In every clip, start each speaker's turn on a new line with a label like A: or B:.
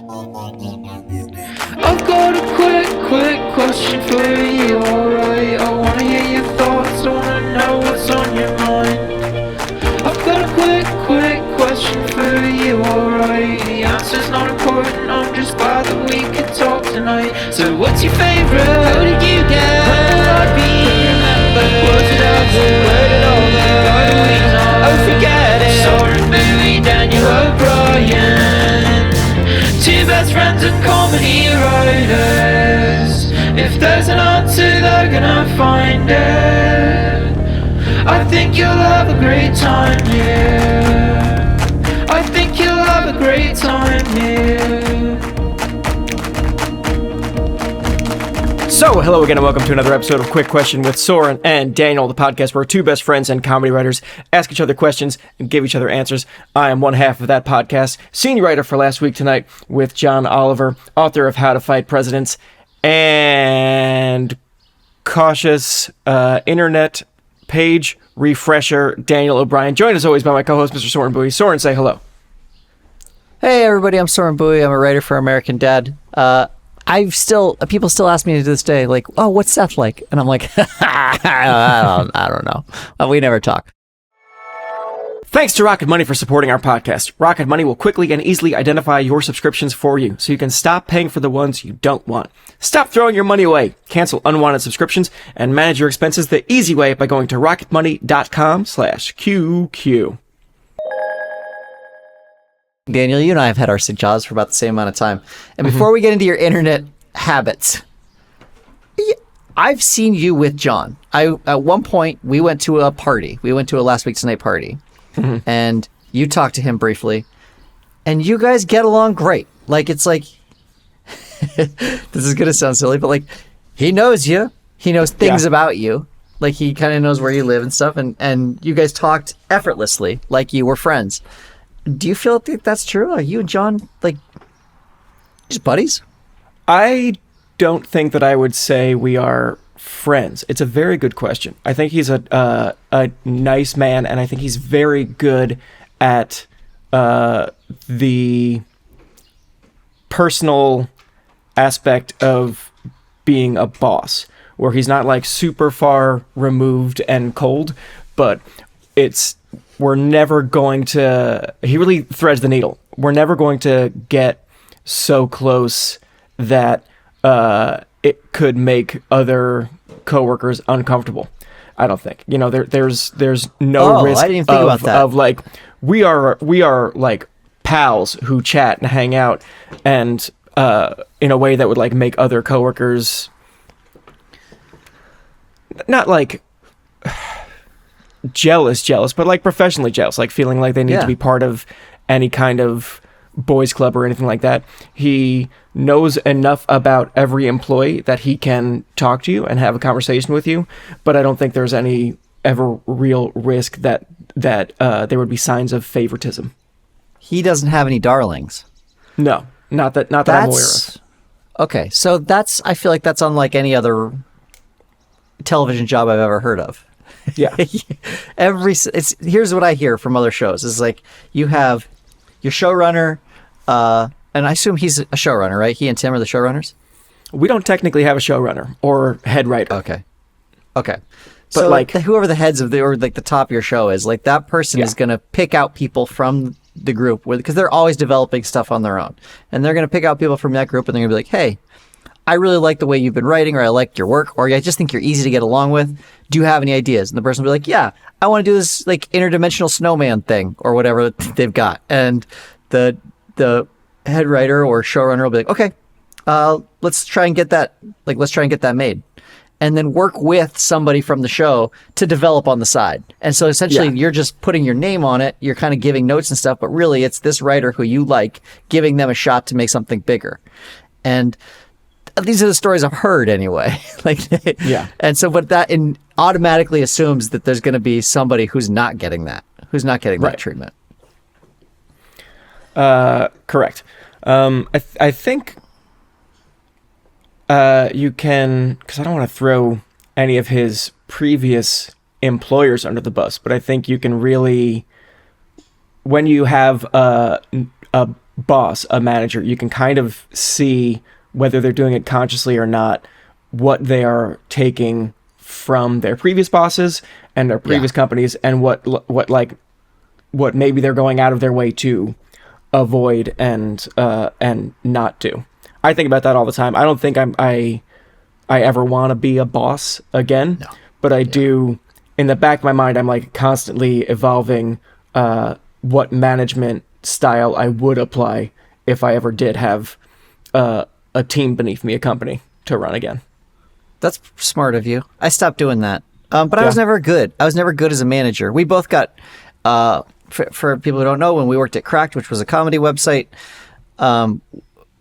A: I've got a quick question for you, alright? I wanna hear your thoughts, I wanna know what's on your mind. I've got a quick question for you, alright? The answer's not important, I'm just glad that we could talk tonight. So what's your favourite? How did you get? When will I be remembered? Was it after? Where did all the Why do we know? Oh, forget it. Soren, Bowie, Daniel O'Brien, two best friends and comedy writers. If there's an answer, they're gonna find it. I think you'll have a great time here. I think you'll have a great time here.
B: So, hello again and welcome to another episode of Quick Question with Soren and Daniel, the podcast where two best friends and comedy writers ask each other questions and give each other answers. I am one half of that podcast, senior writer for Last Week Tonight with John Oliver, author of How to Fight Presidents, and cautious internet page refresher Daniel O'Brien, joined as always by my co-host Mr. Soren Bowie. Soren, say hello.
C: Hey everybody, I'm Soren Bowie. I'm a writer for American Dad. People still ask me to this day, like, oh, what's Seth like? And I'm like, I don't know. We never talk.
B: Thanks to Rocket Money for supporting our podcast. Rocket Money will quickly and easily identify your subscriptions for you, so you can stop paying for the ones you don't want. Stop throwing your money away, cancel unwanted subscriptions, and manage your expenses the easy way by going to rocketmoney.com/QQ.
C: Daniel, you and I have had our jobs for about the same amount of time. And before we get into your internet habits, I've seen you with John. At one point, we went to a party. We went to a Last Week Tonight party. And you talked to him briefly. And you guys get along great. Like, it's like, this is going to sound silly, but like, he knows you. He knows things about you. Like, he kind of knows where you live and stuff. And you guys talked effortlessly, like you were friends. Do you feel like that's true? Are you and John, like, just buddies?
B: I don't think that I would say we are friends. It's a very good question. I think he's a nice man, and I think he's very good at the personal aspect of being a boss, where he's not like super far removed and cold, but we're never going to, he really threads the needle. We're never going to get so close that it could make other coworkers uncomfortable. I don't think. You know, there's no risk
C: I didn't think about that.
B: Of like, we are like pals who chat and hang out, and in a way that would like make other coworkers not like jealous, but like professionally jealous, like feeling like they need to be part of any kind of boys club or anything like that. He knows enough about every employee that he can talk to you and have a conversation with you, but I don't think there's any ever real risk that there would be signs of favoritism.
C: He doesn't have any darlings.
B: No, not that I'm aware of.
C: Okay, so I feel like that's unlike any other television job I've ever heard of.
B: Yeah.
C: Here's what I hear from other shows. It's like you have your showrunner, and I assume he's a showrunner, right? He and Tim are the showrunners?
B: We don't technically have a showrunner or head writer.
C: Okay. But
B: so like
C: whoever the heads of or like the top of your show is, like that person is going to pick out people from the group because they're always developing stuff on their own. And they're going to pick out people from that group and they're going to be like, hey, I really like the way you've been writing, or I like your work, or I just think you're easy to get along with. Do you have any ideas? And the person will be like, yeah, I want to do this like interdimensional snowman thing or whatever they've got. And the head writer or showrunner will be like, okay, let's try and get that made. And then work with somebody from the show to develop on the side. And so essentially you're just putting your name on it. You're kind of giving notes and stuff, but really it's this writer who you like, giving them a shot to make something bigger. And these are the stories I've heard anyway. And so, but that automatically assumes that there's going to be somebody who's not getting that treatment.
B: Correct. I think you can, because I don't want to throw any of his previous employers under the bus, but I think you can really, when you have a boss, a manager, you can kind of see whether they're doing it consciously or not, what they are taking from their previous bosses and their previous companies, and what maybe they're going out of their way to avoid and not do. I think about that all the time. I don't think I ever want to be a boss again, but I do. In the back of my mind, I'm like constantly evolving what management style I would apply if I ever did have a team beneath me, a company to run again.
C: That's smart of you. I stopped doing that. But I was never good. I was never good as a manager. We both got, for people who don't know, when we worked at Cracked, which was a comedy website,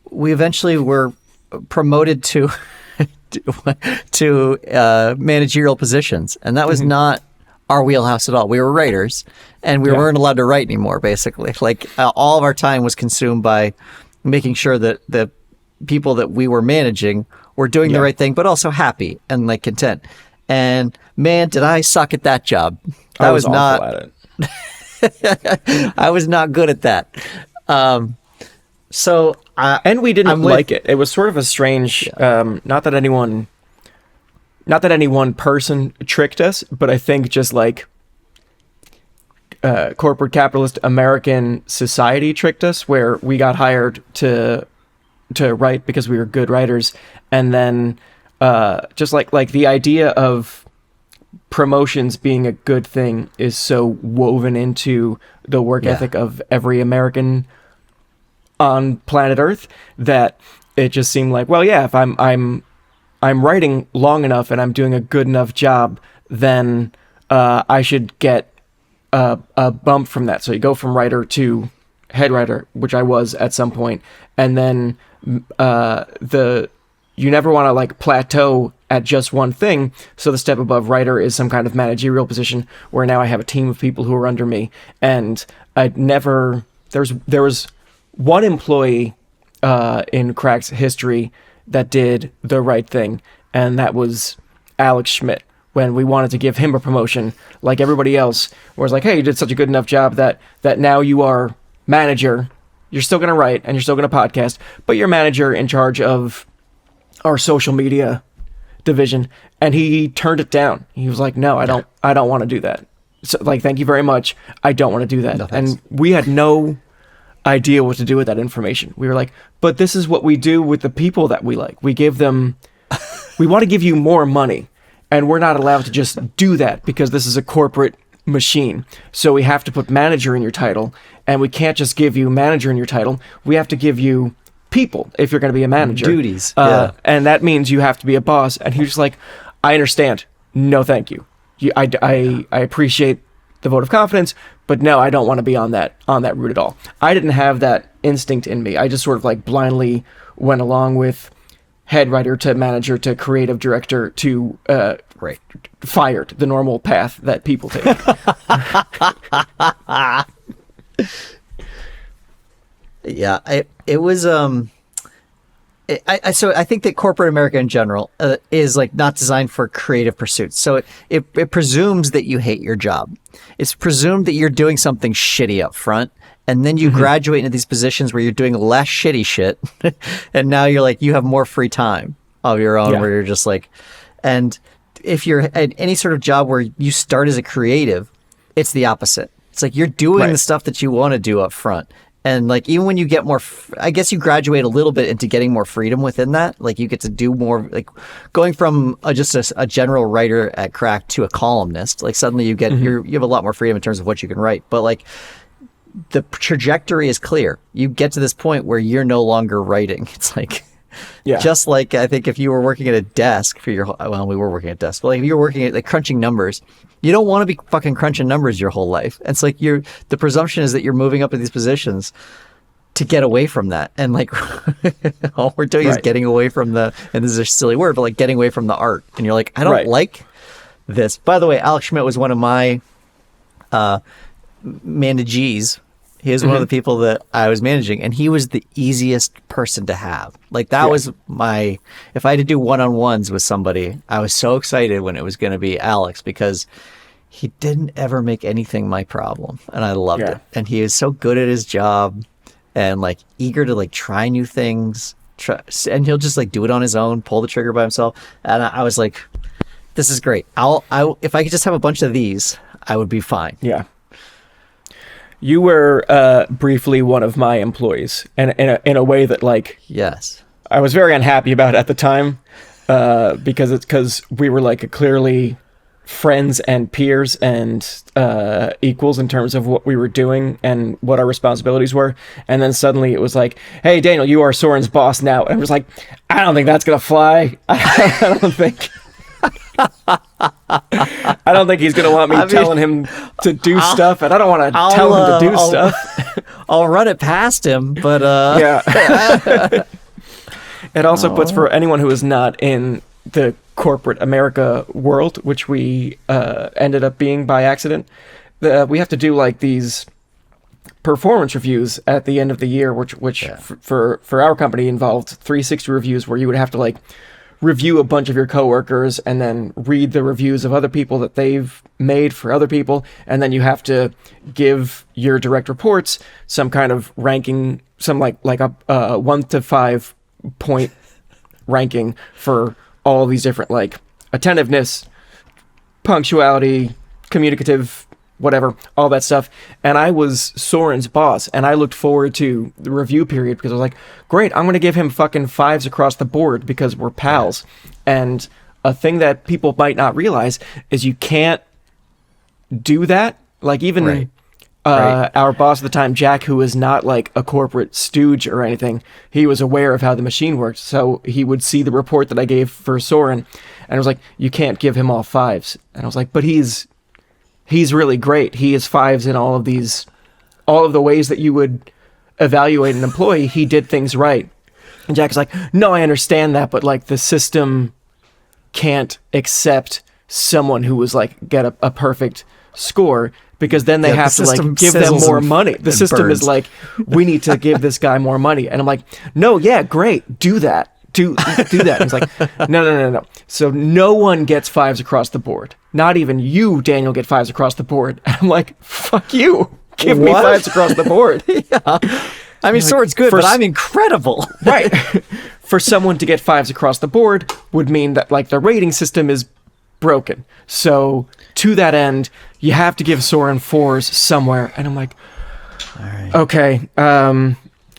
C: we eventually were promoted to managerial positions. And that was not our wheelhouse at all. We were writers, and we weren't allowed to write anymore, basically. Like, all of our time was consumed by making sure that the people that we were managing were doing the right thing, but also happy and like content. And man, did I suck at that job.
B: I was not awful at
C: it. I was not good at that. And we didn't
B: like it. It was sort of a strange, not that any one person tricked us, but I think just like corporate capitalist American society tricked us, where we got hired to write because we were good writers, and then just like the idea of promotions being a good thing is so woven into the work ethic of every American on planet Earth that it just seemed like, well, yeah, if I'm writing long enough and I'm doing a good enough job, then I should get a bump from that. So you go from writer to head writer, which I was at some point, and then you never want to like plateau at just one thing. So the step above writer is some kind of managerial position where now I have a team of people who are under me. And there was one employee in Crack's history that did the right thing, and that was Alex Schmidt. When we wanted to give him a promotion, like everybody else, where it's like, hey, you did such a good enough job that now you are manager. You're still going to write and you're still going to podcast, but you're manager in charge of our social media division. And he turned it down. He was like, no, I don't want to do that. So like, thank you very much. I don't want to do that. No, and we had no idea what to do with that information. We were like, but this is what we do with the people that we like. We give them, we want to give you more money, and we're not allowed to just do that because this is a corporate machine. So we have to put manager in your title, and we can't just give you manager in your title. We have to give you people if you're going to be a manager.
C: Duties.
B: And that means you have to be a boss. And he was just like, I understand. No, thank you. I appreciate the vote of confidence, but no, I don't want to be on that route at all. I didn't have that instinct in me. I just sort of like blindly went along with head writer to manager to creative director to fired, the normal path that people take.
C: Yeah, it was so I think that corporate America in general is like not designed for creative pursuits. So it presumes that you hate your job. It's presumed that you're doing something shitty up front, and then you graduate into these positions where you're doing less shitty shit, and now you're like, you have more free time of your own, where you're just like, and if you're at any sort of job where you start as a creative, it's the opposite. It's like you're doing the stuff that you want to do up front. And like, even when you get more, I guess you graduate a little bit into getting more freedom within that. Like you get to do more, like going from just a general writer at Crack to a columnist, like suddenly you get, you have a lot more freedom in terms of what you can write. But like the trajectory is clear. You get to this point where you're no longer writing. It's like, just like I think if you were working at a desk for we were working at a desk, but like if you were working at like crunching numbers, you don't want to be fucking crunching numbers your whole life. It's like the presumption is that you're moving up in these positions to get away from that. And like all we're doing is getting away from and this is a silly word, but like getting away from the art. And you're like, I don't like this. By the way, Alex Schmidt was one of my managees. He was one of the people that I was managing, and he was the easiest person to have. Like that was if I had to do one-on-ones with somebody, I was so excited when it was going to be Alex because he didn't ever make anything my problem, and I loved it. And he was so good at his job, and like eager to like try new things. And he'll just like do it on his own, pull the trigger by himself. And I was like, this is great. If I could just have a bunch of these, I would be fine.
B: Yeah. You were briefly one of my employees, and in a way that like
C: Yes.
B: I was very unhappy about at the time, because we were like clearly friends and peers and equals in terms of what we were doing and what our responsibilities were. And then suddenly it was like, hey, Daniel, you are Soren's boss now. And I was like, I don't think that's going to fly. I don't think... I don't think he's going to want me telling him to do stuff, and I don't want to tell him to do stuff.
C: I'll run it past him, but...
B: Yeah. It also puts, for anyone who is not in the corporate America world, which we ended up being by accident, we have to do like these performance reviews at the end of the year, which for our company involved 360 reviews, where you would have to like review a bunch of your coworkers and then read the reviews of other people that they've made for other people, and then you have to give your direct reports some kind of ranking, some like a 1 to 5 point ranking for all these different like attentiveness, punctuality, communicative, whatever, all that stuff. And I was Soren's boss, and I looked forward to the review period because I was like, great, I'm going to give him fucking 5s across the board because we're pals. And a thing that people might not realize is you can't do that. Like even our boss at the time, Jack, who was not like a corporate stooge or anything, he was aware of how the machine worked. So he would see the report that I gave for Soren, and I was like, you can't give him all 5s. And I was like, but he's really great. He is 5s in all of the ways that you would evaluate an employee. He did things right. And Jack's like, no, I understand that, but like the system can't accept someone who was like get a perfect score, because then they have to like give them more money. The system is like, we need to give this guy more money. And I'm like, no, yeah, great. Do that. Do that. And he's like, no. So no one gets 5s across the board. Not even you, Daniel, get 5s across the board. And I'm like, fuck you. Give me 5s across the board.
C: Yeah. I mean, Soren's good, but I'm incredible.
B: Right. For someone to get 5s across the board would mean that like the rating system is broken. So to that end, you have to give Soren 4s somewhere. And I'm like, all right. Okay,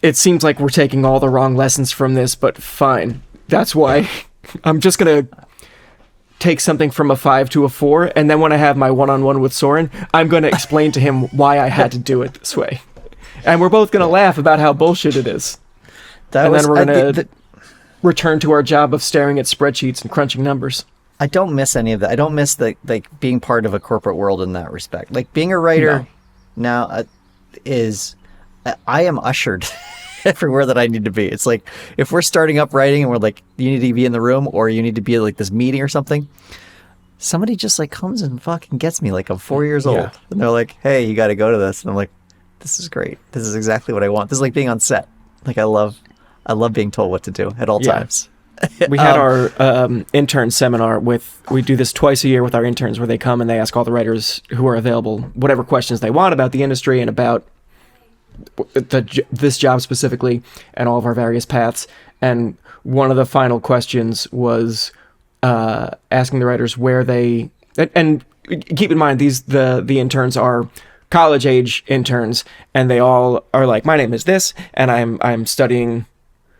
B: it seems like we're taking all the wrong lessons from this, but fine. That's why I'm just going to take something from a 5 to a 4, and then when I have my one-on-one with Soren, I'm going to explain to him why I had to do it this way. And we're both going to laugh about how bullshit it is. Then we're going to return to our job of staring at spreadsheets and crunching numbers.
C: I don't miss any of that. I don't miss like being part of a corporate world in that respect. Like being a writer now I am ushered everywhere that I need to be. It's like if we're starting up writing and we're like, you need to be in the room or you need to be at like this meeting or something, somebody just like comes and fucking gets me like I'm 4 years old. And they're like, hey, you got to go to this. And I'm like, this is great. This is exactly what I want. This is like being on set. Like I love being told what to do at all times.
B: We had our intern seminar we do this twice a year with our interns, where they come and they ask all the writers who are available whatever questions they want about the industry and about this job specifically and all of our various paths. And one of the final questions was asking the writers where they, and keep in mind the interns are college age interns, and they all are like, my name is this, and I'm studying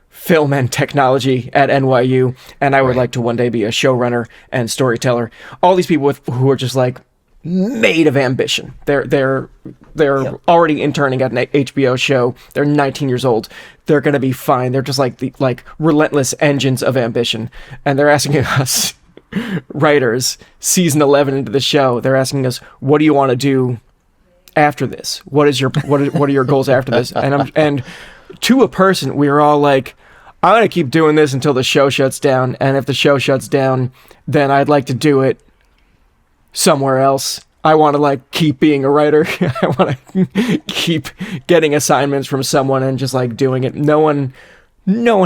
B: film and technology at NYU, and I would like to one day be a showrunner and storyteller. All these people who are just like made of ambition. They're already interning at an HBO show. They're 19 years old. They're gonna be fine. They're just like the relentless engines of ambition. And they're asking us writers, season 11 into the show, they're asking us, what do you want to do after this? What are your goals after this? And to a person, we were all like, I'm going to keep doing this until the show shuts down. And if the show shuts down, then I'd like to do it somewhere else. I want to like keep being a writer. I want to keep getting assignments from someone and just like doing it. No one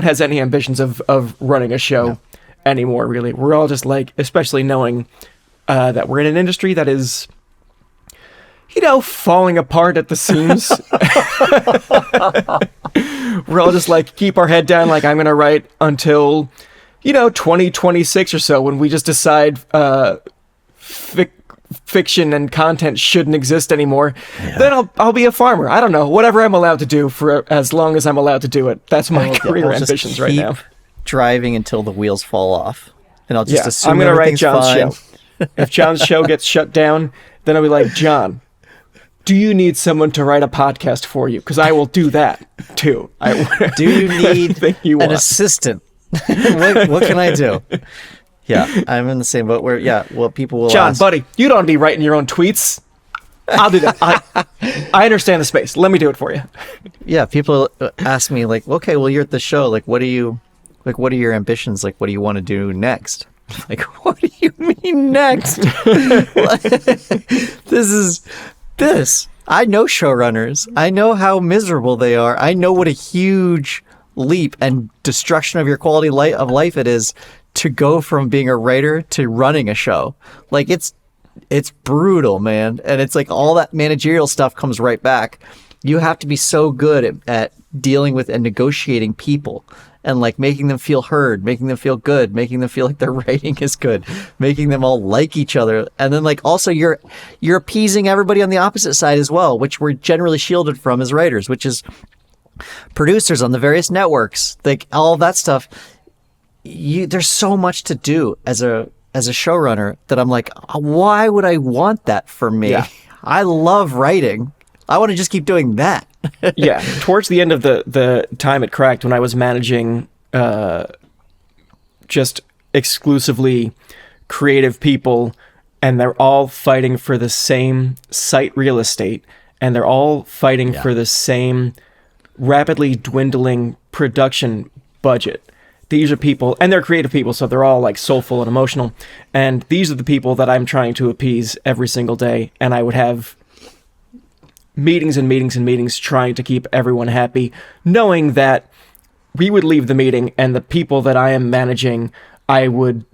B: has any ambitions of running a show anymore, really. We're all just like, especially knowing that we're in an industry that is, falling apart at the seams. we're all just like keep our head down. Like I'm gonna write until 2026 or so when we just decide fiction and content shouldn't exist anymore. Then I'll be a farmer. I don't know, whatever I'm allowed to do for as long as I'm allowed to do it. That's my career ambitions right now.
C: Driving until the wheels fall off, and I'll just assume
B: I'm gonna write
C: everything's
B: John's
C: fine.
B: show. If John's show gets shut down, then I'll be like, John, do you need someone to write a podcast for you? Because I will do that too.
C: Do you need an assistant? what can I do? Yeah, I'm in the same boat where, people will
B: John,
C: ask.
B: buddy, you don't be writing your own tweets. I'll do that. I understand the space. Let me do it for you.
C: Yeah, people ask me like, okay, well, you're at the show. Like, what are your ambitions? Like, what do you want to do next? Like, what do you mean next? This. I know showrunners. I know how miserable they are. I know what a huge leap and destruction of your quality of life it is to go from being a writer to running a show. Like it's brutal, man. And it's like all that managerial stuff comes right back. You have to be so good at dealing with and negotiating people and like making them feel heard, making them feel good, making them feel like their writing is good, making them all like each other. And then like also you're appeasing everybody on the opposite side as well, which we're generally shielded from as writers, which is producers on the various networks, like all of that stuff. There's so much to do as a showrunner that I'm like, why would I want that for me? Yeah. I love writing. I want to just keep doing that.
B: Yeah. Towards the end of the time at Cracked, when I was managing just exclusively creative people, and they're all fighting for the same site real estate, and they're all fighting for the same rapidly dwindling production budget. These are people, and they're creative people, so they're all like soulful and emotional. And these are the people that I'm trying to appease every single day. And I would have meetings and meetings and meetings trying to keep everyone happy, knowing that we would leave the meeting and the people that I am managing, I would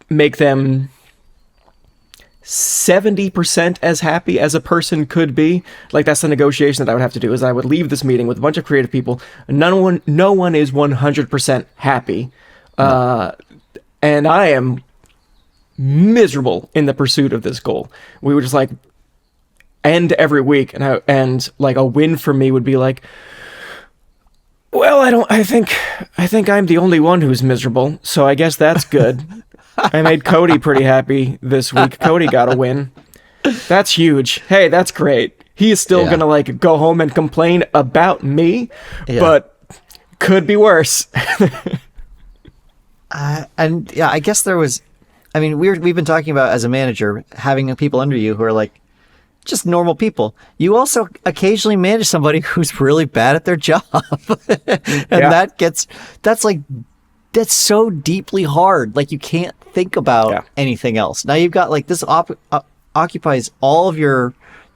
B: make them 70% as happy as a person could be. Like that's the negotiation that I would have to do, is I would leave this meeting with a bunch of creative people. No one is 100% happy. And I am miserable in the pursuit of this goal. We would just like end every week, and like a win for me would be like, well, I think I'm the only one who's miserable, so I guess that's good. I made Cody pretty happy this week. Cody got a win. That's huge. Hey, that's great. He is still gonna like go home and complain about me, but could be worse.
C: And I guess there was, I mean, we've been talking about as a manager having people under you who are like just normal people. You also occasionally manage somebody who's really bad at their job, and that's so deeply hard. Like you can't think about anything else. Now you've got like this occupies all of the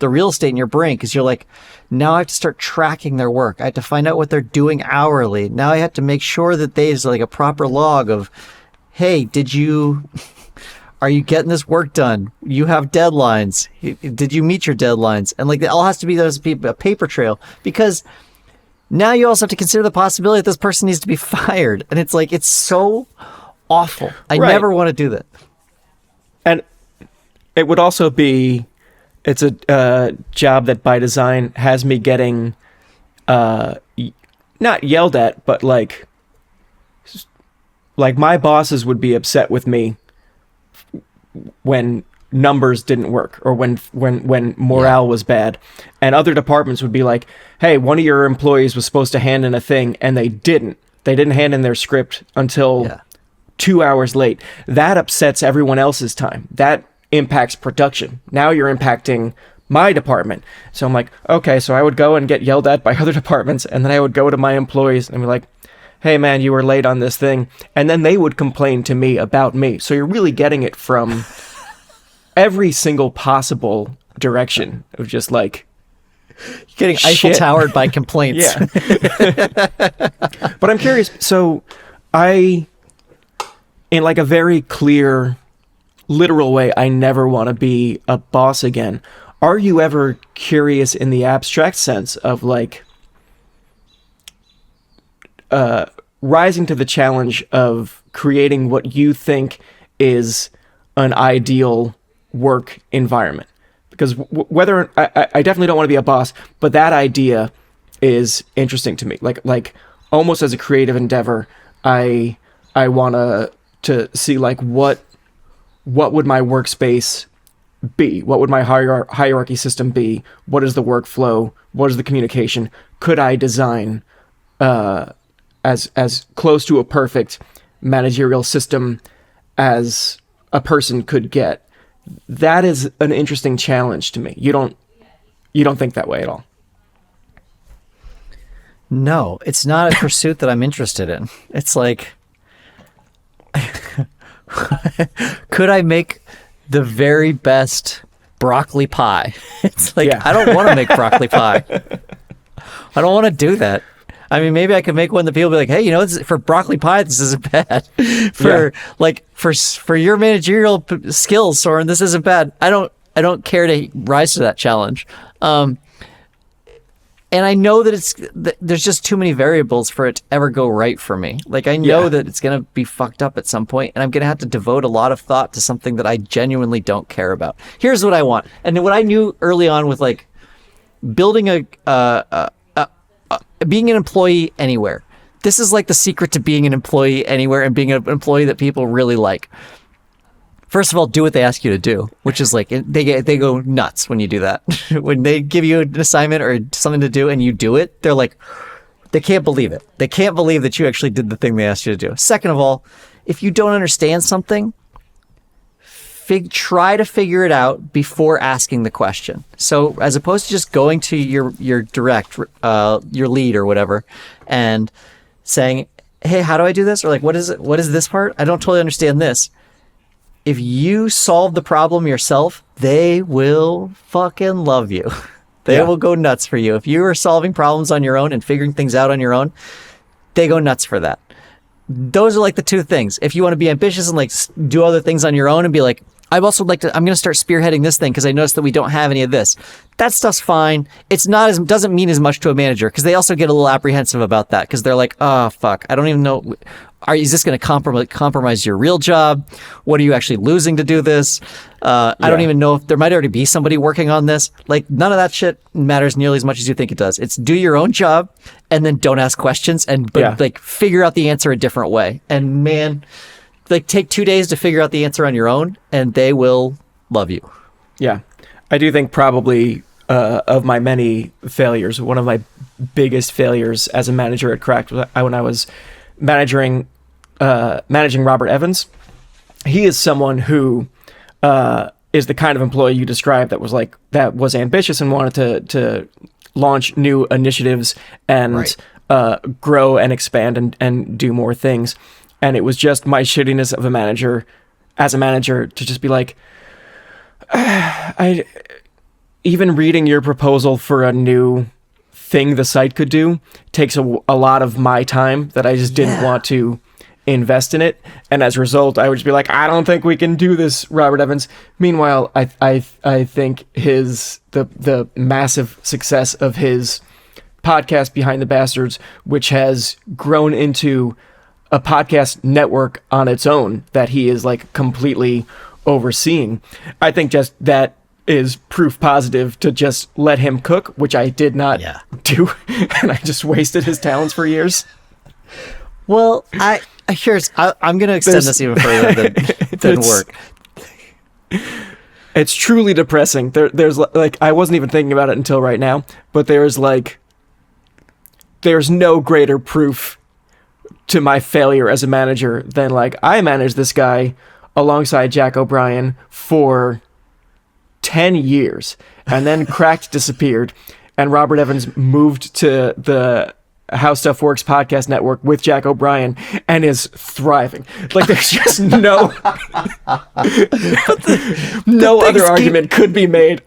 C: real estate in your brain, because you're like, now I have to start tracking their work. I have to find out what they're doing hourly. Now I have to make sure that there's like a proper log of, hey, are you getting this work done? You have deadlines. Did you meet your deadlines? And like it all has to be a paper trail, because now you also have to consider the possibility that this person needs to be fired. And it's like, it's so awful. I never want to do that.
B: And it would also be, it's a job that by design has me getting, not yelled at, but like my bosses would be upset with me when numbers didn't work, or when morale was bad, and other departments would be like, hey, one of your employees was supposed to hand in a thing and they didn't hand in their script until 2 hours late. That upsets everyone else's time. That impacts production. Now you're impacting my department. So I'm like, okay, so I would go and get yelled at by other departments, and then I would go to my employees and be like, hey man, you were late on this thing, and then they would complain to me about me. So you're really getting it from every single possible direction of just like
C: getting Eiffel Towered by complaints.
B: But I'm curious. So in like a very clear, literal way, I never want to be a boss again. Are you ever curious in the abstract sense of like, rising to the challenge of creating what you think is an ideal work environment. Because whether I definitely don't want to be a boss, but that idea is interesting to me. Like almost as a creative endeavor, I want to see like what would my workspace be? What would my hierarchy system be? What is the workflow? What is the communication? Could I design as close to a perfect managerial system as a person could get? That is an interesting challenge to me. You don't think that way at all?
C: No, it's not a pursuit that I'm interested in. It's like, could I make the very best broccoli pie? It's like, I don't want to make broccoli pie. I don't want to do that. I mean, maybe I could make one that people be like, hey, for broccoli pie, this isn't bad. For your managerial skills, Soren, this isn't bad. I don't care to rise to that challenge. And I know that there's just too many variables for it to ever go right for me. Like, I know that it's going to be fucked up at some point, and I'm going to have to devote a lot of thought to something that I genuinely don't care about. Here's what I want. And what I knew early on with like building being an employee anywhere. This is like the secret to being an employee anywhere and being an employee that people really like. First of all, do what they ask you to do, which is like, they go nuts when you do that. When they give you an assignment or something to do and you do it, they're like, they can't believe it. They can't believe that you actually did the thing they asked you to do. Second of all, if you don't understand something, try to figure it out before asking the question. So as opposed to just going to your direct, your lead or whatever, and saying, hey, how do I do this? Or like, what is it? What is this part? I don't totally understand this. If you solve the problem yourself, they will fucking love you. They will go nuts for you. If you are solving problems on your own and figuring things out on your own, they go nuts for that. Those are like the two things. If you want to be ambitious and like do other things on your own and be like, I'm going to start spearheading this thing because I noticed that we don't have any of this. That stuff's fine. It's doesn't mean as much to a manager because they also get a little apprehensive about that because they're like, oh, fuck, I don't even know. Is this going to compromise your real job? What are you actually losing to do this? I don't even know if there might already be somebody working on this. Like, none of that shit matters nearly as much as you think it does. It's do your own job and then don't ask questions but like figure out the answer a different way. And man, like take 2 days to figure out the answer on your own and they will love you. Yeah.
B: I do think probably of my many failures, one of my biggest failures as a manager at Cracked was when I was managing Robert Evans. He is someone who is the kind of employee you described that was ambitious and wanted to launch new initiatives and grow and expand and do more things. And it was just my shittiness of a manager to just be like, even reading your proposal for a new thing the site could do takes a lot of my time that I just didn't want to invest in it. And as a result, I would just be like, I don't think we can do this, Robert Evans. Meanwhile, I think the massive success of his podcast Behind the Bastards, which has grown into a podcast network on its own that he is like completely overseeing. I think just that is proof positive to just let him cook, which I did not do. And I just wasted his talents for years.
C: Well, I'm going to extend this even further than work.
B: It's truly depressing. There's like, I wasn't even thinking about it until right now, but there's no greater proof to my failure as a manager than like, I managed this guy alongside Jack O'Brien for 10 years, and then Cracked disappeared, and Robert Evans moved to the How Stuff Works podcast network with Jack O'Brien and is thriving. Like, there's just no other argument could be made.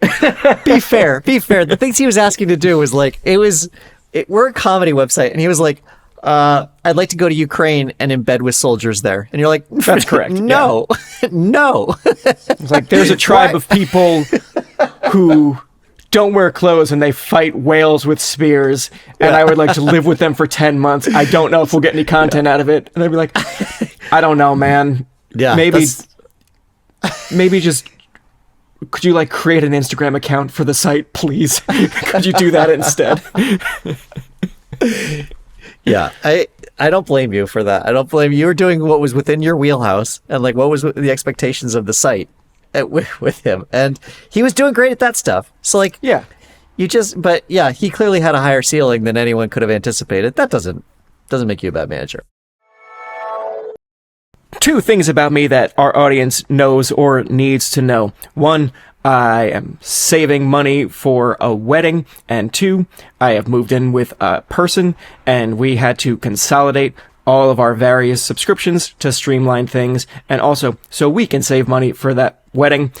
C: Be fair. The things he was asking to do was like, we're a comedy website, and he was like, I'd like to go to Ukraine and embed with soldiers there. And you're like,
B: that's correct.
C: No.
B: It's like, there's a tribe of people who don't wear clothes and they fight whales with spears, and I would like to live with them for 10 months. I don't know if we'll get any content out of it. And they'd be like, I don't know, man.
C: Yeah,
B: maybe just, could you like create an Instagram account for the site, please? Could you do that instead?
C: Yeah, I don't blame you for that. I don't blame you. You were doing what was within your wheelhouse and like what was the expectations of the site with him, and he was doing great at that stuff. So like,
B: Yeah.
C: but yeah, he clearly had a higher ceiling than anyone could have anticipated. That doesn't make you a bad manager.
B: 2 things about me that our audience knows or needs to know. 1, I am saving money for a wedding, and 2, I have moved in with a person, and we had to consolidate all of our various subscriptions to streamline things, and also so we can save money for that wedding.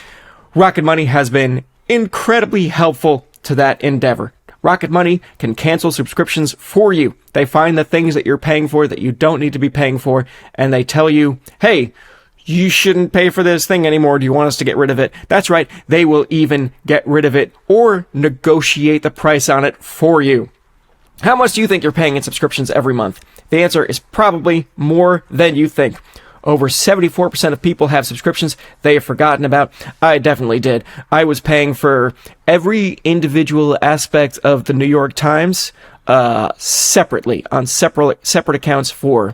B: Rocket Money has been incredibly helpful to that endeavor. Rocket Money can cancel subscriptions for you. They find the things that you're paying for that you don't need to be paying for, and they tell you, hey, you shouldn't pay for this thing anymore. Do you want us to get rid of it? That's right. They will even get rid of it or negotiate the price on it for you. How much do you think you're paying in subscriptions every month? The answer is probably more than you think. Over 74% of people have subscriptions they have forgotten about. I definitely did. I was paying for every individual aspect of the New York Times separately on separate accounts for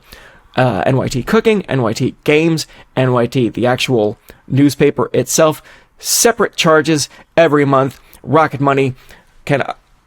B: NYT Cooking, NYT Games, NYT, the actual newspaper itself. Separate charges every month. Rocket Money can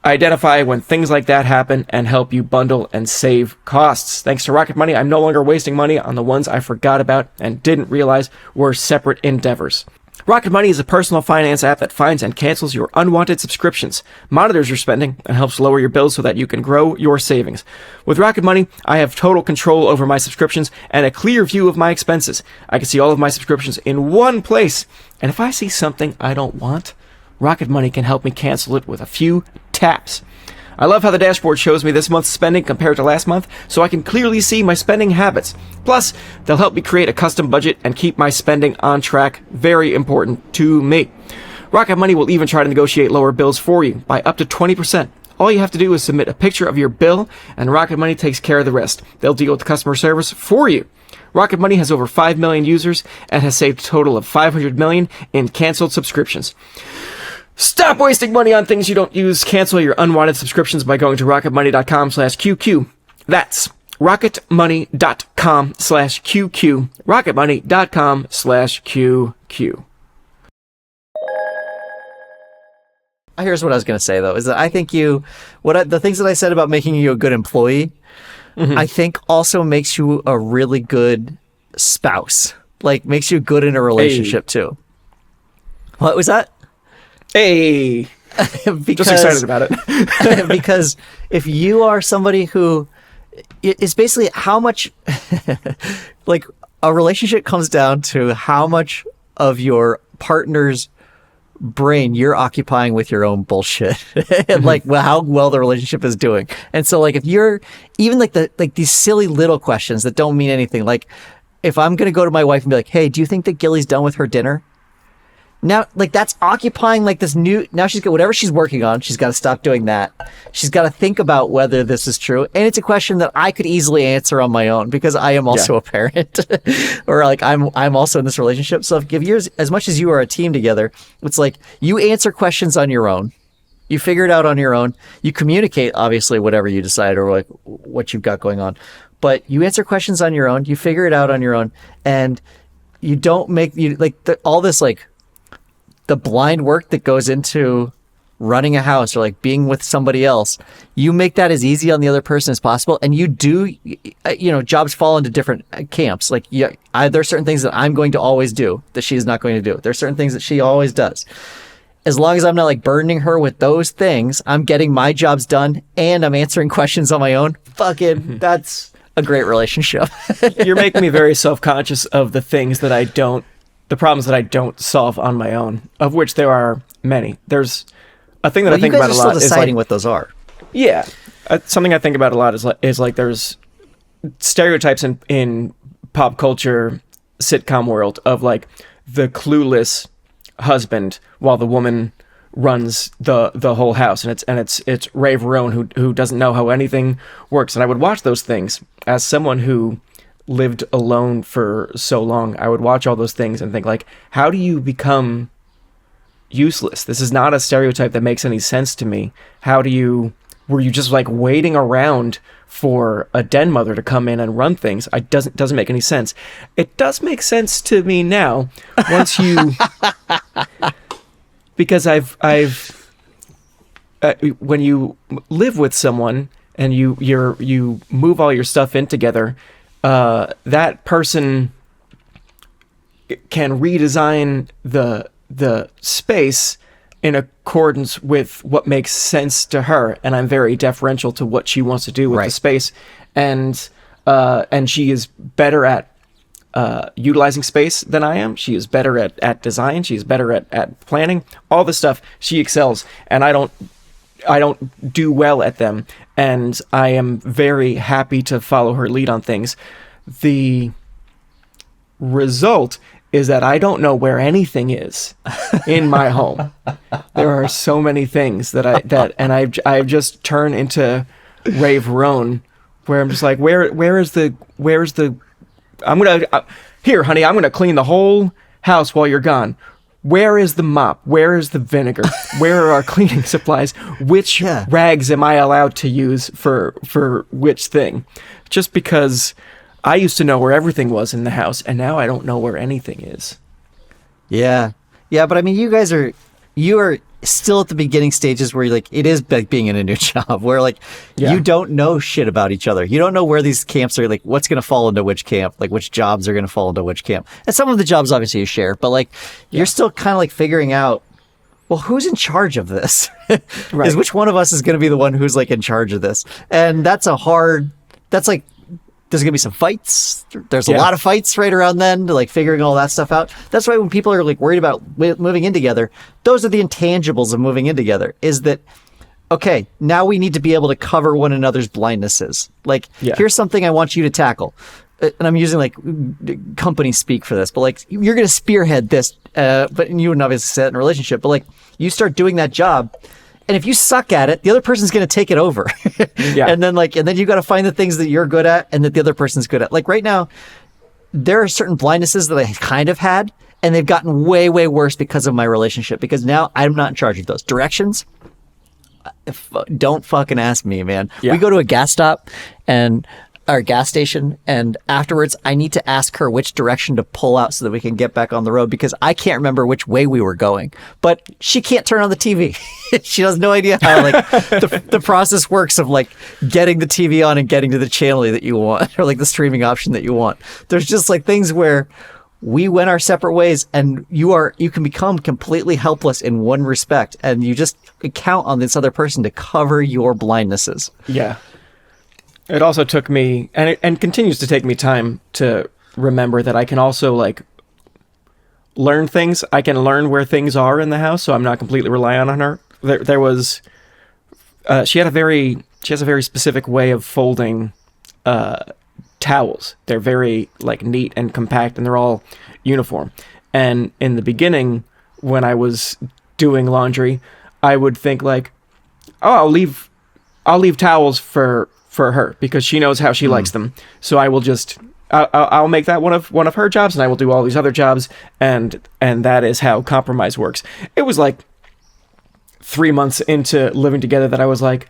B: identify when things like that happen and help you bundle and save costs. Thanks to Rocket Money, I'm no longer wasting money on the ones I forgot about and didn't realize were separate endeavors. Rocket Money is a personal finance app that finds and cancels your unwanted subscriptions, monitors your spending, and helps lower your bills so that you can grow your savings. With Rocket Money, I have total control over my subscriptions and a clear view of my expenses. I can see all of my subscriptions in one place, and if I see something I don't want, Rocket Money can help me cancel it with a few taps. I love how the dashboard shows me this month's spending compared to last month, so I can clearly see my spending habits. Plus, they'll help me create a custom budget and keep my spending on track. Very important to me. Rocket Money will even try to negotiate lower bills for you by up to 20%. All you have to do is submit a picture of your bill, and Rocket Money takes care of the rest. They'll deal with the customer service for you. Rocket Money has over 5 million users and has saved a total of $500 million in canceled subscriptions. Stop wasting money on things you don't use. Cancel your unwanted subscriptions by going to rocketmoney.com/QQ. That's rocketmoney.com/QQ. rocketmoney.com/QQ.
C: Here's what I was going to say, though, is that I think the things that I said about making you a good employee, I think also makes you a really good spouse. Like, makes you good in a relationship, too. What was that?
B: Hey, just excited about it.
C: Because if you are somebody who is basically how much, like a relationship comes down to how much of your partner's brain you're occupying with your own bullshit and like how well the relationship is doing. And so like if you're even like these silly little questions that don't mean anything, like if I'm going to go to my wife and be like, hey, do you think that Gilly's done with her dinner? Now, like, that's occupying, like, this new... Now she's got whatever she's working on, she's got to stop doing that. She's got to think about whether this is true. And it's a question that I could easily answer on my own because I am also a parent. Or, like, I'm also in this relationship. So if you're... As much as you are a team together, it's like, you answer questions on your own. You figure it out on your own. You communicate, obviously, whatever you decide or, like, what you've got going on. But you answer questions on your own. You figure it out on your own. And you don't make... all this, like... the blind work that goes into running a house or like being with somebody else, you make that as easy on the other person as possible. And you do, jobs fall into different camps. Like there are certain things that I'm going to always do that she's not going to do. There's certain things that she always does. As long as I'm not like burdening her with those things, I'm getting my jobs done and I'm answering questions on my own. Fucking, that's a great relationship.
B: You're making me very self-conscious of the problems that I don't solve on my own, of which there are many. There's a thing that I think about a lot. You guys are still
C: deciding what those are.
B: Yeah. Something I think about a lot is like there's stereotypes in pop culture sitcom world of like the clueless husband while the woman runs the whole house, and it's Ray Verone who doesn't know how anything works. And I would watch those things as someone who lived alone for so long. I would watch all those things and think like, how do you become useless? This is not a stereotype that makes any sense to me. Were you just like waiting around for a den mother to come in and run things? It doesn't make any sense. It does make sense to me now once you because I've when you live with someone and you move all your stuff in together, that person can redesign the space in accordance with what makes sense to her, and I'm very deferential to what she wants to do with the space, and she is better at utilizing space than I am. She is better at design. She's better at planning. All the stuff she excels, and I don't do well at them, and I am very happy to follow her lead on things. The result is that I don't know where anything is in my home. There are so many things I've just turned into Ray Verone, where I'm just like, where's the here, honey, I'm gonna clean the whole house while you're gone. Where is the mop? Where is the vinegar? Where are our cleaning supplies? Which rags am I allowed to use for which thing? Just because I used to know where everything was in the house, and now I don't know where anything is.
C: Yeah. Yeah, but I mean, you are still at the beginning stages where like it is like being in a new job where like you don't know shit about each other. You don't know where these camps are, like what's going to fall into which camp, like which jobs are going to fall into which camp. And some of the jobs obviously you share, but like you're still kind of like figuring out, well, who's in charge of this? Is which one of us is going to be the one who's like in charge of this? And that's like, there's going to be some fights. There's a lot of fights right around then to like figuring all that stuff out. That's why when people are like worried about moving in together, those are the intangibles of moving in together, is that, okay, now we need to be able to cover one another's blindnesses. Like, here's something I want you to tackle. And I'm using like company speak for this, but like you're going to spearhead this, but you wouldn't obviously say that in a relationship, but like you start doing that job. And if you suck at it, the other person's going to take it over. And then you got to find the things that you're good at and that the other person's good at. Like right now, there are certain blindnesses that I kind of had, and they've gotten way, way worse because of my relationship. Because now I'm not in charge of those directions. Don't fucking ask me, man. We go to a gas stop or gas station, and afterwards I need to ask her which direction to pull out so that we can get back on the road, because I can't remember which way we were going. But she can't turn on the TV. She has no idea how like the process works of like getting the TV on and getting to the channel that you want, or like the streaming option that you want. There's just like things where we went our separate ways, and you can become completely helpless in one respect, and you just count on this other person to cover your blindnesses.
B: Yeah. It also took me, and continues to take me, time to remember that I can also like learn things. I can learn where things are in the house, so I'm not completely relying on her. There was, she has a very specific way of folding towels. They're very like neat and compact, and they're all uniform. And in the beginning, when I was doing laundry, I would think like, oh, I'll leave towels for her because she knows how she likes them. So I will just I'll make that one of her jobs, and I will do all these other jobs, and that is how compromise works. It was like 3 months into living together that I was like,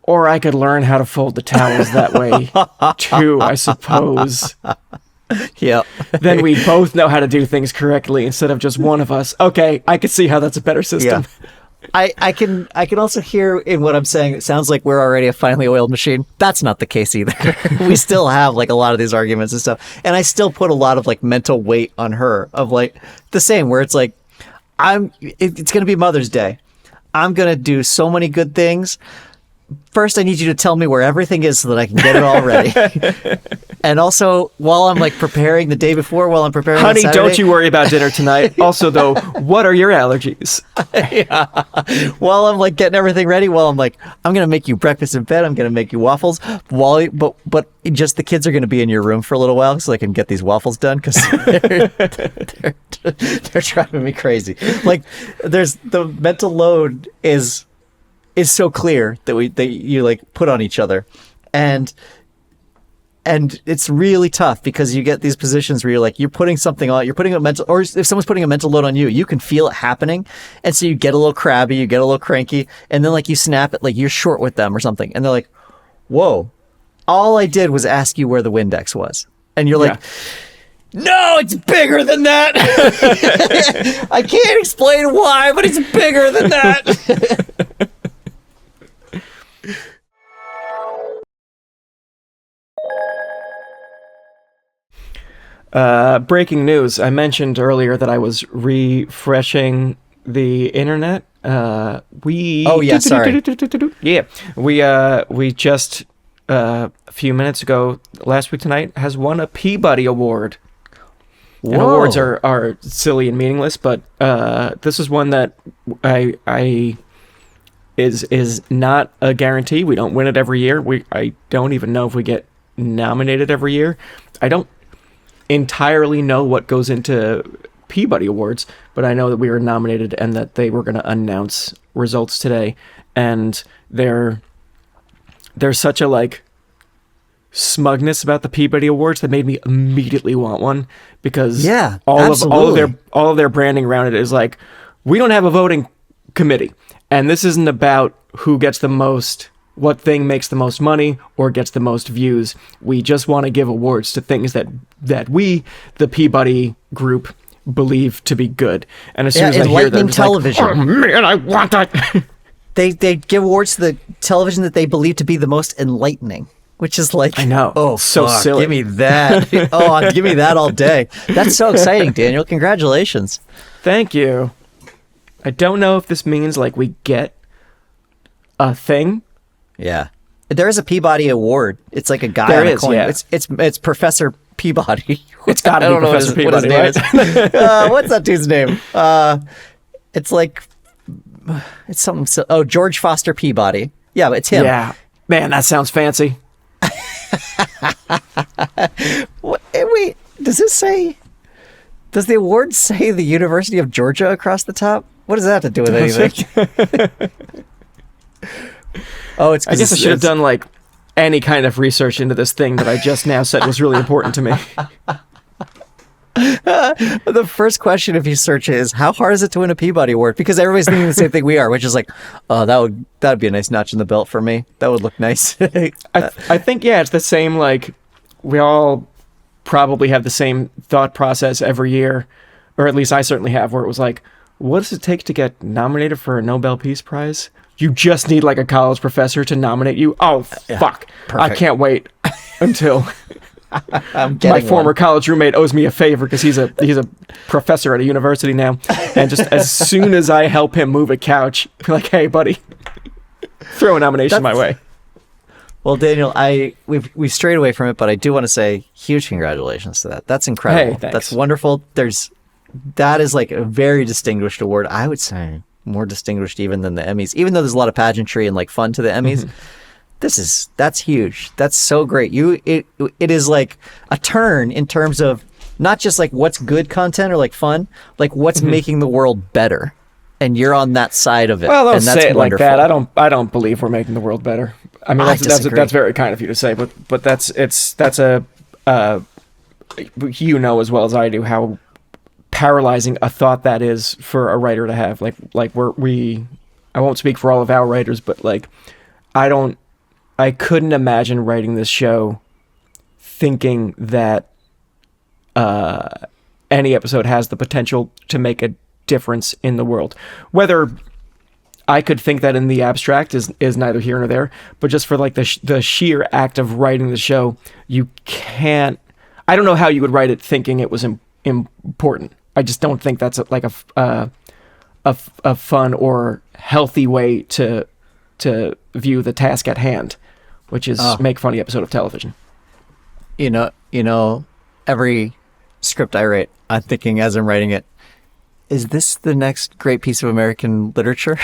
B: or I could learn how to fold the towels that way too, I suppose.
C: Yeah.
B: Then we both know how to do things correctly instead of just one of us. Okay, I can see how that's a better system.
C: Yeah. I can also hear in what I'm saying, it sounds like we're already a finely oiled machine. That's not the case either. We still have like a lot of these arguments and stuff. And I still put a lot of like mental weight on her of like the same, where it's like, it's going to be Mother's Day. I'm going to do so many good things. First, I need you to tell me where everything is so that I can get it all ready. And also, while I'm like preparing the day before, while I'm preparing,
B: Honey,
C: on Saturday,
B: don't you worry about dinner tonight. Also, though, what are your allergies?
C: while I'm like getting everything ready, while I'm like, I'm gonna make you breakfast in bed. I'm gonna make you waffles. But just the kids are gonna be in your room for a little while so I can get these waffles done because they're driving me crazy. Like, there's the mental load is so clear that you like put on each other, and it's really tough because you get these positions where you're putting something on, you're putting a mental, or if someone's putting a mental load on you, you can feel it happening. And so you get a little crabby, you get a little cranky, and then like you snap it, like you're short with them or something. And they're like, whoa, all I did was ask you where the Windex was. And you're like, no, it's bigger than that. I can't explain why, but it's bigger than that.
B: Breaking news. I mentioned earlier that I was refreshing the internet.
C: Sorry.
B: Yeah. We just a few minutes ago, last week tonight, has won a Peabody Award. And awards are silly and meaningless, but this is one that is not a guarantee. We don't win it every year. I don't even know if we get nominated every year. I don't entirely know what goes into Peabody Awards, but I know that we were nominated and that they were going to announce results today. And there's such a like smugness about the Peabody Awards that made me immediately want one, because all of their branding around it is like, we don't have a voting committee, and this isn't about who gets the most, what thing makes the most money or gets the most views. We just want to give awards to things that we, the Peabody Group, believe to be good. And as soon as I hear that, it's
C: television.
B: Like, oh man, I want that.
C: They give awards to the television that they believe to be the most enlightening, which is like,
B: I know,
C: oh,
B: so
C: fuck,
B: silly.
C: give me that. Oh, give me that all day. That's so exciting, Daniel. Congratulations.
B: Thank you. I don't know if this means like we get a thing.
C: Yeah, there is a Peabody Award. It's like a guy
B: there
C: on a
B: is,
C: coin.
B: yeah.
C: It's Professor Peabody.
B: It's got to be Professor Peabody, right?
C: What's that dude's name? It's like, it's something. Oh, George Foster Peabody. Yeah, but it's him.
B: Yeah, man, that sounds fancy.
C: Wait, does this say? Does the award say the University of Georgia across the top? What does that have to do with anything? Oh, it's.
B: I guess I should have done like any kind of research into this thing that I just now said was really important to me.
C: The first question, if you search it, is how hard is it to win a Peabody Award? Because everybody's thinking the same thing we are, which is like, oh, that'd be a nice notch in the belt for me. That would look nice.
B: I think it's the same. Like, we all probably have the same thought process every year, or at least I certainly have, where it was like, what does it take to get nominated for a Nobel Peace Prize? You just need like a college professor to nominate you. Oh, fuck.
C: Perfect.
B: I can't wait until
C: my
B: former college roommate owes me a favor because he's a professor at a university now. And just as soon as I help him move a couch, be like, hey, buddy, throw a nomination my way.
C: Well, Daniel, we've strayed away from it, but I do want to say huge congratulations to that. That's incredible.
B: Hey, thanks.
C: That's wonderful. That is like a very distinguished award. I would say more distinguished even than the Emmys, even though there's a lot of pageantry and like fun to the Emmys. That's huge. That's so great. It is like a turn in terms of not just like what's good content or like fun, like what's making the world better. And you're on that side of it.
B: Well, don't
C: and that's
B: say it
C: wonderful.
B: like that. I don't believe we're making the world better. I mean, that's very kind of you to say, but that's a you know as well as I do how paralyzing a thought that is for a writer to have. Like I won't speak for all of our writers, but like I couldn't imagine writing this show thinking that any episode has the potential to make a difference in the world. Whether I could think that in the abstract is neither here nor there, but just for like the sheer act of writing the show, you can't. I don't know how you would write it thinking it was important. I just don't think that's like a fun or healthy way to view the task at hand, which is make funny episode of television.
C: every script I write, I'm thinking as I'm writing it, is this the next great piece of American literature?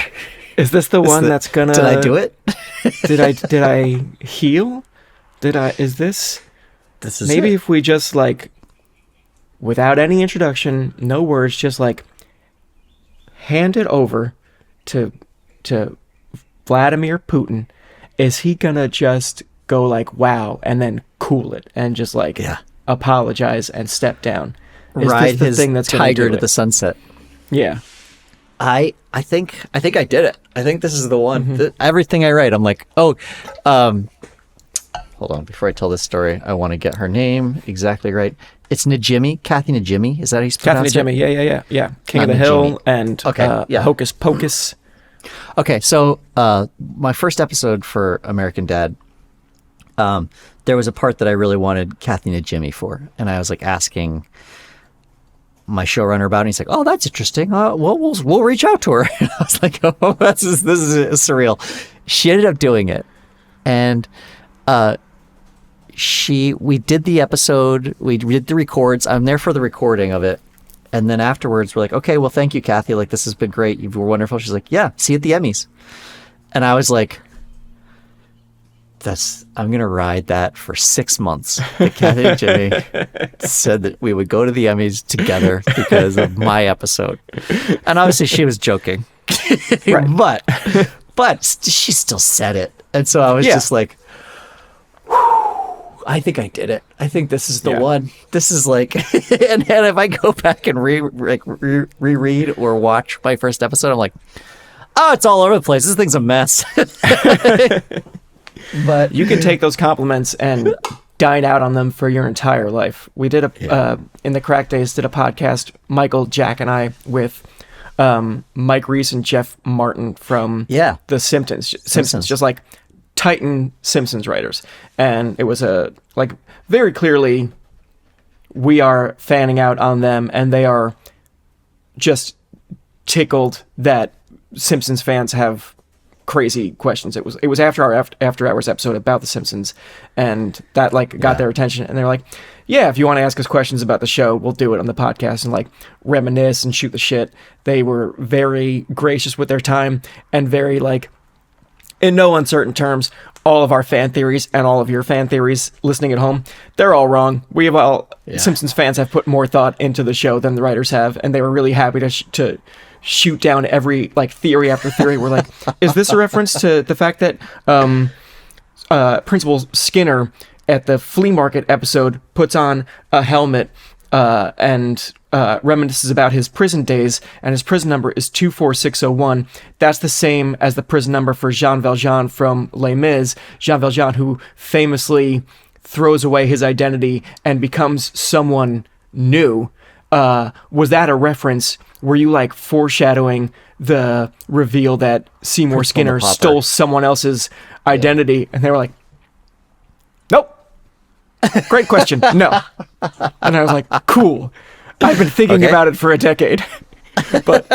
B: Is this the one that's gonna?
C: Did I do it?
B: Did I heal? Is this?
C: This is
B: maybe
C: it.
B: if we just like, without any introduction, no words, just like hand it over to Vladimir Putin. Is he gonna just go like wow and then cool it and just like apologize and step down?
C: Ride his thing that's tiger to the sunset.
B: Yeah.
C: I think I did it. I think this is the one. Everything I write, I'm like, hold on. Before I tell this story, I want to get her name exactly right. It's Najimy, Kathy Najimy. Is that how you pronounce it?
B: Kathy Najimy, yeah. King of the Hill and Hocus Pocus.
C: Okay, so my first episode for American Dad, there was a part that I really wanted Kathy Najimy for, and I was like asking my showrunner about it, and he's like, "Oh, that's interesting. We'll reach out to her." And I was like, "Oh, this is surreal." She ended up doing it, and we did the episode. We did the records. I'm there for the recording of it, and then afterwards, we're like, "Okay, well, thank you, Kathy. Like, this has been great. You were wonderful." She's like, "Yeah, see you at the Emmys," and I was like, I'm going to ride that for 6 months. That Kathy and Jimmy said that we would go to the Emmys together because of my episode. And obviously she was joking. Right. But she still said it. And so I was just like, I think I did it. I think this is the one. This is like, and if I go back and reread or watch my first episode, I'm like, oh, it's all over the place. This thing's a mess.
B: But you can take those compliments and dine out on them for your entire life. We did in the Crack Days, did a podcast, Michael, Jack, and I, with Mike Reese and Jeff Martin from The Simpsons, just like Titan Simpsons writers. And it was very clearly we are fanning out on them, and they are just tickled that Simpsons fans have crazy questions. It was after our after hours episode about the Simpsons, and that got their attention, and they're like, yeah, if you want to ask us questions about the show, we'll do it on the podcast and like reminisce and shoot the shit. They were very gracious with their time and very like, in no uncertain terms, all of our fan theories and all of your fan theories listening at home, they're all wrong. Simpsons fans have put more thought into the show than the writers have, and they were really happy to shoot down every like theory after theory. We're like, is this a reference to the fact that Principal Skinner at the flea market episode puts on a helmet and reminisces about his prison days, and his prison number is 24601. That's the same as the prison number for Jean Valjean from Les Mis. Jean Valjean, who famously throws away his identity and becomes someone new. Was that a reference? Were you like foreshadowing the reveal that Seymour Skinner stole someone else's identity? And they were like, nope. Great question. No. And I was like, cool. I've been thinking about it for a decade. But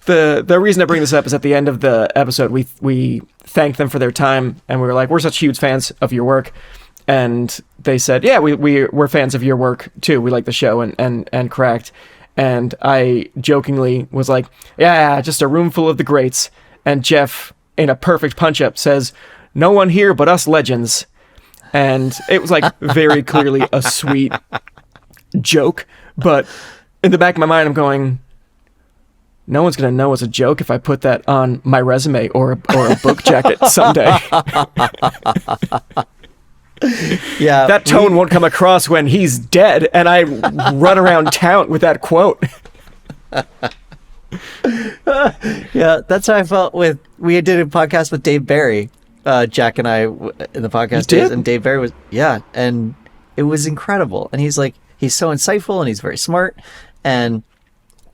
B: the reason I bring this up is at the end of the episode, we thanked them for their time, and we were like, we're such huge fans of your work. And they said, yeah, we're fans of your work too. We like the show and Cracked. And I jokingly was like, yeah, just a room full of the greats. And Jeff, in a perfect punch-up, says, no one here but us legends. And it was like very clearly a sweet joke. But in the back of my mind, I'm going, no one's going to know it's a joke if I put that on my resume or a book jacket someday.
C: Yeah,
B: that tone won't come across when he's dead and I run around town with that quote.
C: Yeah, that's how I felt we did a podcast with Dave Barry, Jack and I in the podcast days, and Dave Barry was and it was incredible. And he's so insightful and he's very smart, and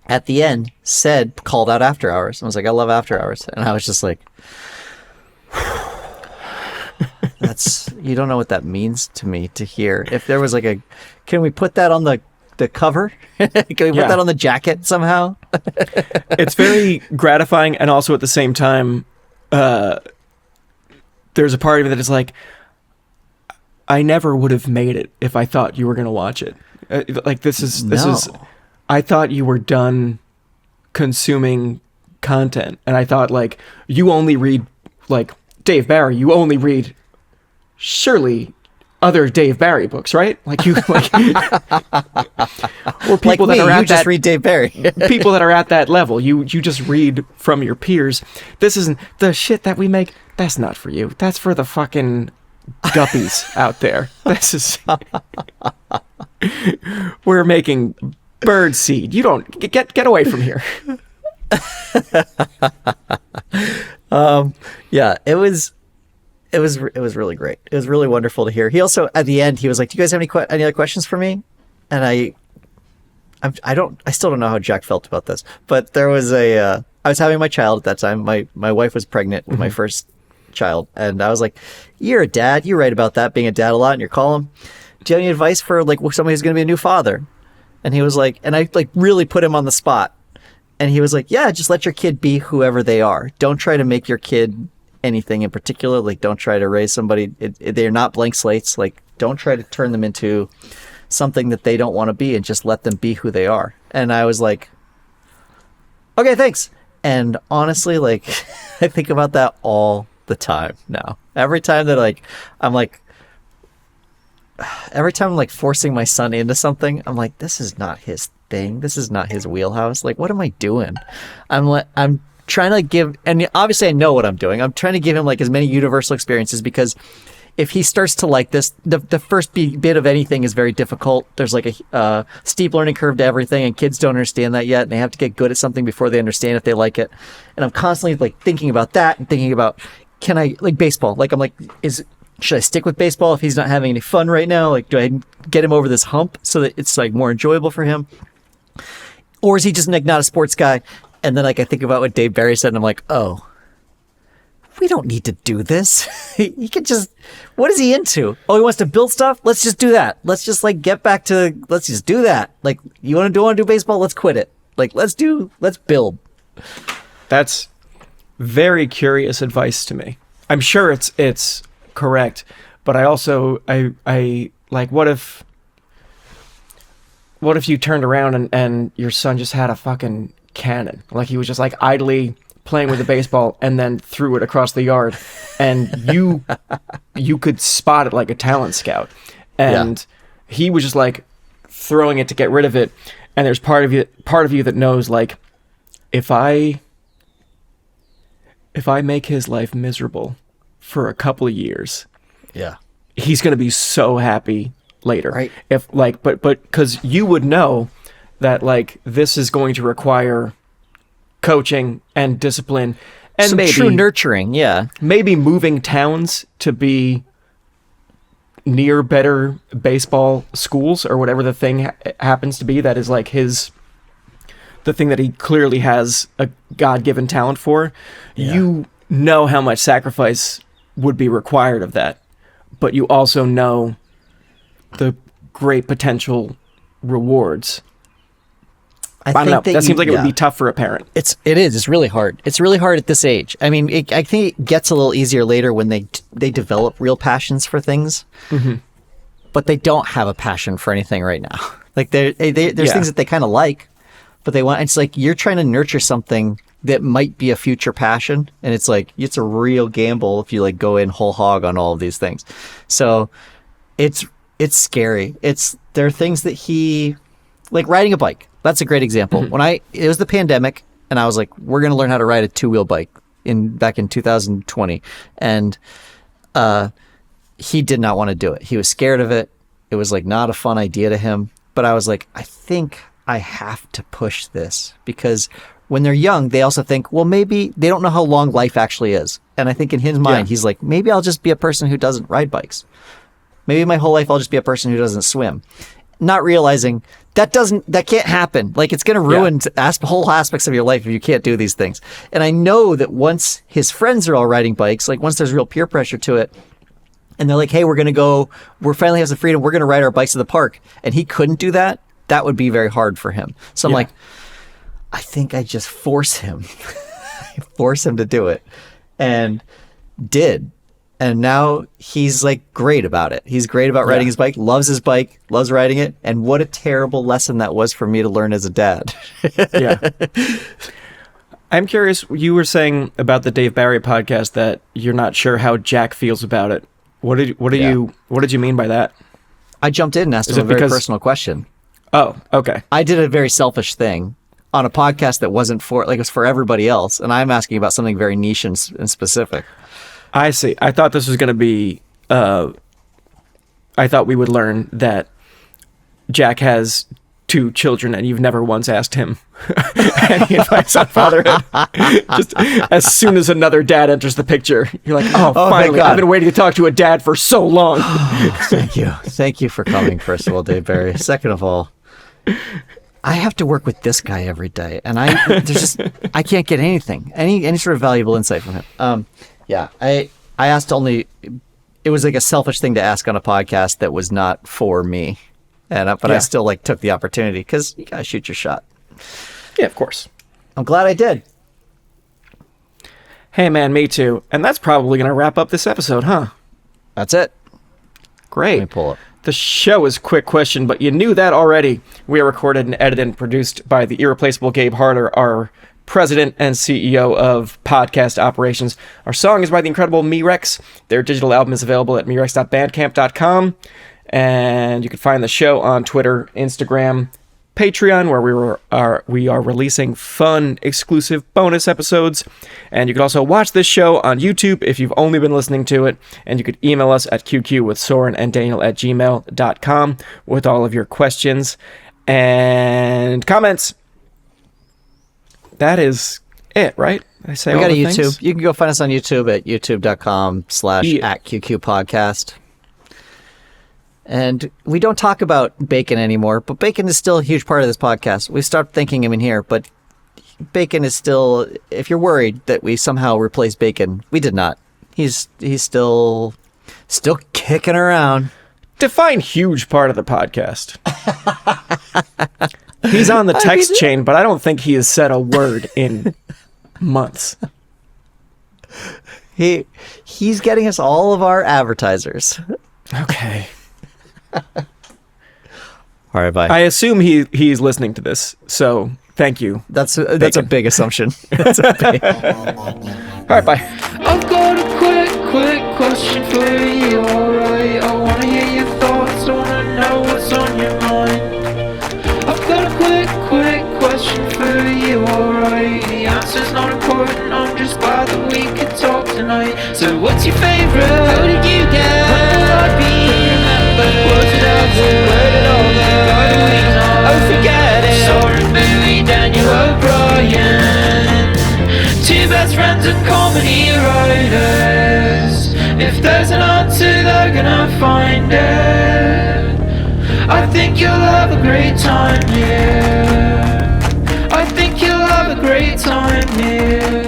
C: at the end called out After Hours. I was like, I love After Hours, and I was just like, you don't know what that means to me to hear. If there was can we put that on the cover? Can we put that on the jacket somehow?
B: It's very gratifying, and also at the same time, there's a part of it that is like, I never would have made it if I thought you were going to watch it. Like this is I thought you were done consuming content, and I thought like you only read like Dave Barry, you only read surely other Dave Barry books, right? Like you like or people
C: like
B: that
C: me,
B: are at
C: you just
B: that,
C: read Dave Barry.
B: people that are at that level. You just read from your peers. This isn't the shit that we make. That's not for you. That's for the fucking guppies out there. This is we're making bird seed. You don't get away from here.
C: Yeah, it was really great. It was really wonderful to hear. He also at the end he was like, "Do you guys have any other questions for me?" And I still don't know how Jack felt about this, but there was I was having my child at that time. My wife was pregnant with my first child, and I was like, "You're a dad. You write about that being a dad a lot in your column. Do you have any advice for like somebody who's going to be a new father?" And he was like, and I like really put him on the spot. And he was like, "Yeah, just let your kid be whoever they are. Don't try to make your kid anything in particular. Like, don't try to raise somebody. They're not blank slates. Like, don't try to turn them into something that they don't want to be, and just let them be who they are." And I was like, "Okay, thanks." And honestly, like, I think about that all the time now. Every time I'm forcing my son into something, I'm like, this is not his thing. This is not his wheelhouse. Like, what am I doing? I'm trying to give, and obviously I know what I'm doing. I'm trying to give him like as many universal experiences, because if he starts to like this, the first bit of anything is very difficult. There's like a steep learning curve to everything, and kids don't understand that yet, and they have to get good at something before they understand if they like it. And I'm constantly like thinking about that and thinking about, can I, like baseball, like I'm like, should I stick with baseball if he's not having any fun right now? Like, do I get him over this hump so that it's like more enjoyable for him? Or is he just like not a sports guy? And then like I think about what Dave Barry said, and I'm like, oh, we don't need to do this. He could just, what is he into? Oh, he wants to build stuff? Let's just do that. Let's just like get back to, let's just do that. Like, you want to do baseball? Let's quit it. Like, let's build.
B: That's very curious advice to me. I'm sure it's correct, but I also I like, what if you turned around and your son just had a fucking cannon? Like, he was just like idly playing with the baseball and then threw it across the yard, and you could spot it like a talent scout, and he was just like throwing it to get rid of it. And there's part of you that knows, like, if I make his life miserable for a couple of years, he's going to be so happy later. Right. If like, but because you would know that like this is going to require coaching and discipline and
C: some
B: maybe
C: true nurturing. Yeah.
B: Maybe moving towns to be near better baseball schools or whatever the thing happens to be that is like the thing that he clearly has a God-given talent for. You know how much sacrifice would be required of that, but you also know the great potential rewards. I don't know. That seems like it would be tough for a parent.
C: It is. It's really hard. It's really hard at this age. I mean, I think it gets a little easier later when they develop real passions for things, but they don't have a passion for anything right now. Like there's things that they kind of like, but they want. It's like you're trying to nurture something that might be a future passion, and it's like it's a real gamble if you like go in whole hog on all of these things. So it's scary. There are things that he like riding a bike. That's a great example. It was the pandemic, and I was like, we're going to learn how to ride a two-wheel bike back in 2020. And he did not want to do it. He was scared of it. It was like not a fun idea to him. But I was like, I think I have to push this, because when they're young, they also think, well, maybe they don't know how long life actually is. And I think in his mind, he's like, maybe I'll just be a person who doesn't ride bikes. Maybe my whole life I'll just be a person who doesn't swim. Not realizing that can't happen. Like, it's going to ruin whole aspects of your life if you can't do these things. And I know that once his friends are all riding bikes, like once there's real peer pressure to it, and they're like, hey, we're finally have some freedom, we're going to ride our bikes to the park, and he couldn't do that, that would be very hard for him. So I'm like, I think I just force him to do it. And did. And now he's like great about it. He's great about riding his bike, loves riding it. And what a terrible lesson that was for me to learn as a dad.
B: Yeah. I'm curious, you were saying about the Dave Barry podcast that you're not sure how Jack feels about it. What did you mean by that?
C: I jumped in and asked him a very personal question.
B: Oh, okay.
C: I did a very selfish thing on a podcast that wasn't for, like, it was for everybody else. And I'm asking about something very niche and specific.
B: I see. I thought this was going to be, I thought we would learn that Jack has 2 children and you've never once asked him any advice on fatherhood. Just as soon as another dad enters the picture, you're like, oh finally, I've been waiting to talk to a dad for so long.
C: Thank you. Thank you for coming, first of all, Dave Barry. Second of all, I have to work with this guy every day, and I can't get anything, any sort of valuable insight from him. I asked only, it was like a selfish thing to ask on a podcast that was not for me. But I still like took the opportunity because you gotta shoot your shot.
B: Yeah, of course.
C: I'm glad I did.
B: Hey man, me too. And that's probably gonna wrap up this episode, huh?
C: That's it.
B: Great.
C: Let me pull it.
B: The show is Quick Question, but you knew that already. We are recorded and edited and produced by the irreplaceable Gabe Harder, our president and CEO of podcast operations. Our song is by the incredible Me-Rex. Their digital album is available at merex.bandcamp.com. And you can find the show on Twitter, Instagram, Patreon, where we are releasing fun, exclusive bonus episodes. And you can also watch this show on YouTube if you've only been listening to it. And you could email us at qqwithsorenanddaniel@gmail.com with all of your questions and comments. That is it, right? I say
C: we
B: all
C: got a
B: the
C: YouTube.
B: things?
C: You can go find us on YouTube at youtube.com/@QQpodcast. And we don't talk about bacon anymore, but bacon is still a huge part of this podcast. We stopped thinking him in here, but bacon is still, if you're worried that we somehow replaced bacon, we did not. He's still kicking around.
B: Define huge part of the podcast. He's on the text chain, but I don't think he has said a word in months.
C: He's getting us all of our advertisers.
B: Okay.
C: All right, bye.
B: I assume he's listening to this, so thank you.
C: That's a big assumption.
B: All right, bye.
A: I've got a quick question for you, alright? I wanna hear your thoughts, I wanna know what's on your mind. I've got a quick question for you, alright? The answer's not important, I'm just glad that we could talk tonight. So what's your favourite? How did you get? When will I be remembered? Was it ever? Where did all the weeks on? Oh, forget it. Soren, Bowie, Daniel O'Brien, 2 best friends and comedy writers. If there's an answer, they're gonna find it. I think you'll have a great time here. I think you'll have a great time here.